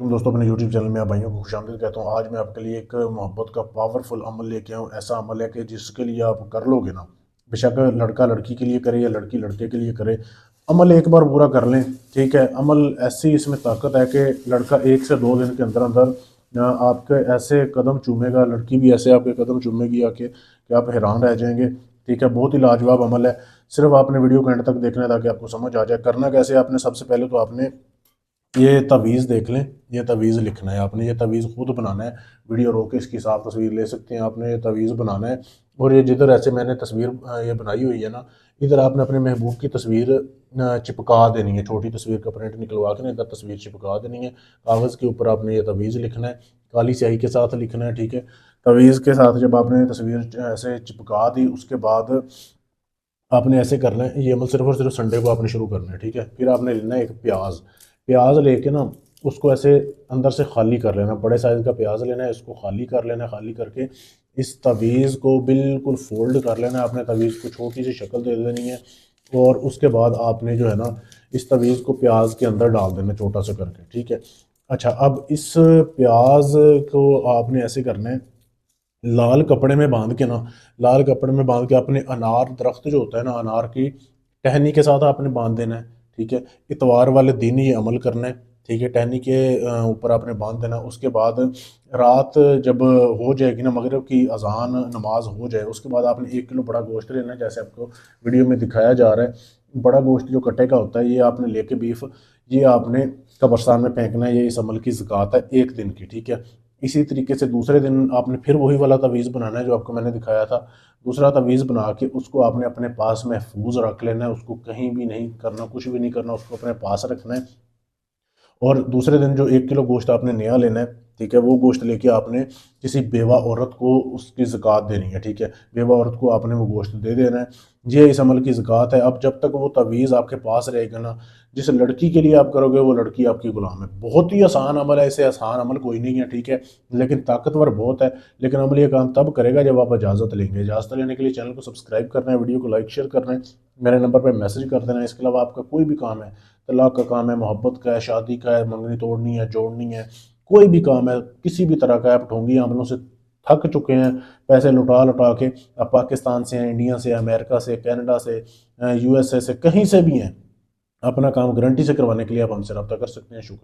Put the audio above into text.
वालेकुम दोस्तों, अपने यूट्यूब चैनल में आप भाइयों को खुशामदीद कहता हूँ। आज मैं आपके लिए एक मोहब्बत का पावरफुल अमल लेके आऊँ। ऐसा अमल है कि जिसके लिए आप कर लोगे ना, बेशक लड़का लड़की के लिए करे या लड़की लड़के के लिए करे, अमल एक बार पूरा कर लें। ठीक है, अमल ऐसी इसमें ताकत है कि लड़का 1 से 2 दिन के अंदर अंदर आपके ऐसे कदम चूमेगा, लड़की भी ऐसे आपके कदम चूमेगी आके कि आप हैरान रह जाएंगे। ठीक है, बहुत ही लाजवाब अमल है। सिर्फ आपने वीडियो को एंड तक देखना है ताकि आपको समझ आ जाए। करना कैसे, आपने सबसे पहले तो आपने ये तवीज़ देख लें। ये तवीज़ लिखना है आपने, ये तवीज़ खुद बनाना है। वीडियो रोक के इसकी साफ तस्वीर ले सकते हैं। आपने ये तवीज़ बनाना है और ये जिधर ऐसे मैंने तस्वीर ये बनाई हुई है ना, इधर आपने अपने महबूब की तस्वीर चिपका देनी है। छोटी तस्वीर का प्रिंट निकलवा के ना इधर तस्वीर चिपका देनी है। कागज़ के ऊपर आपने ये तवीज़ लिखना है, काली स्याही के साथ लिखना है। ठीक है, तवीज़ के साथ जब आपने तस्वीर ऐसे चिपका दी, उसके बाद आपने ऐसे करना है। ये अमल सिर्फ और सिर्फ संडे को आपने शुरू करना है। ठीक है, फिर आपने लेना है एक प्याज। प्याज लेके ना उसको ऐसे अंदर से खाली कर लेना। बड़े साइज़ का प्याज लेना है, इसको खाली कर लेना है। खाली करके इस तवीज़ को बिल्कुल फोल्ड कर लेना है। आपने तवीज़ को छोटी सी शक्ल दे देनी है और उसके बाद आपने जो है ना, इस तवीज़ को प्याज के अंदर डाल देना छोटा सा करके। ठीक है, अच्छा, अब इस प्याज को आपने ऐसे करना है, लाल कपड़े में बांध के ना, लाल कपड़े में बांध के अपने अनार दरख्त जो होता है ना, अनार की टहनी के साथ आपने बांध देना है। ठीक है, इतवार वाले दिन ये अमल करना है। ठीक है, टहनी के ऊपर आपने बांध देना। उसके बाद रात जब हो जाएगी ना, मगरिब की अजान नमाज हो जाए, उसके बाद आपने 1 किलो बड़ा गोश्त लेना है, जैसे आपको वीडियो में दिखाया जा रहा है। बड़ा गोश्त जो कटे का होता है, ये आपने लेके बीफ, ये आपने कब्रस्तान में फेंकना है। ये इस अमल की ज़कात है 1 दिन की। ठीक है, इसी तरीके से दूसरे दिन आपने फिर वही वाला तवीज़ बनाना है जो आपको मैंने दिखाया था। दूसरा तवीज़ बना के उसको आपने अपने पास महफूज रख लेना है। उसको कहीं भी नहीं करना, कुछ भी नहीं करना, उसको अपने पास रखना है। और दूसरे दिन जो 1 किलो गोश्त आपने नया लेना है, ठीक है, वो गोश्त लेके आपने किसी बेवा औरत को उसकी ज़कात देनी है। ठीक है, बेवा औरत को आपने वो गोश्त दे देना है। ये इस अमल की ज़कात है। अब जब तक वो तवीज़ आपके पास रहेगा ना, जिस लड़की के लिए आप करोगे वो लड़की आपकी गुलाम है। बहुत ही आसान अमल है, ऐसे आसान अमल कोई नहीं है। ठीक है, लेकिन ताकतवर बहुत है। लेकिन अमल ये काम तब करेगा जब आप इजाज़त लेंगे। इजाज़त लेने के लिए चैनल को सब्सक्राइब करना है, वीडियो को लाइक शेयर करना है, मेरे नंबर पर मैसेज कर देना है। इसके अलावा आपका कोई भी काम है, तलाक का काम है, मोहब्बत का है, शादी का है, मंगनी तोड़नी है, जोड़नी है, कोई भी काम है, किसी भी तरह का है, आप ढोंगी अमलों से थक चुके हैं, पैसे लुटा लुटा के, आप पाकिस्तान से हैं, इंडिया से, अमेरिका से, कनाडा से, यूएसए से, कहीं से भी हैं, अपना काम गारंटी से करवाने के लिए आप हमसे रब्ता कर सकते हैं। शुक्रिया।